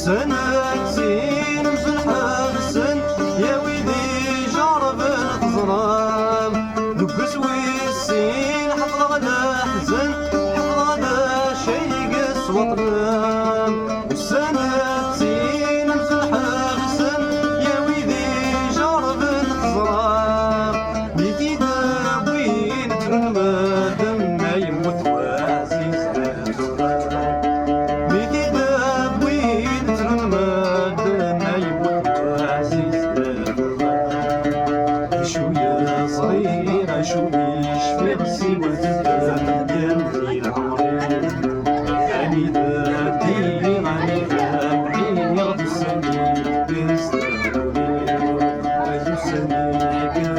والسنتين مزل حسن يا ويلي جرب الظلام دوك سويسين حفظ غدا حزن حفظ غدا شيق سوطنام والسنتين مزل حسن يا ويلي جرب الظلام ميتي دابوين تنمد ما يموت وعزيز شو يشفي سوى الزمان جميل عمري غني ذاتي غني ذاتي غد السنين بنستنوني غد السنين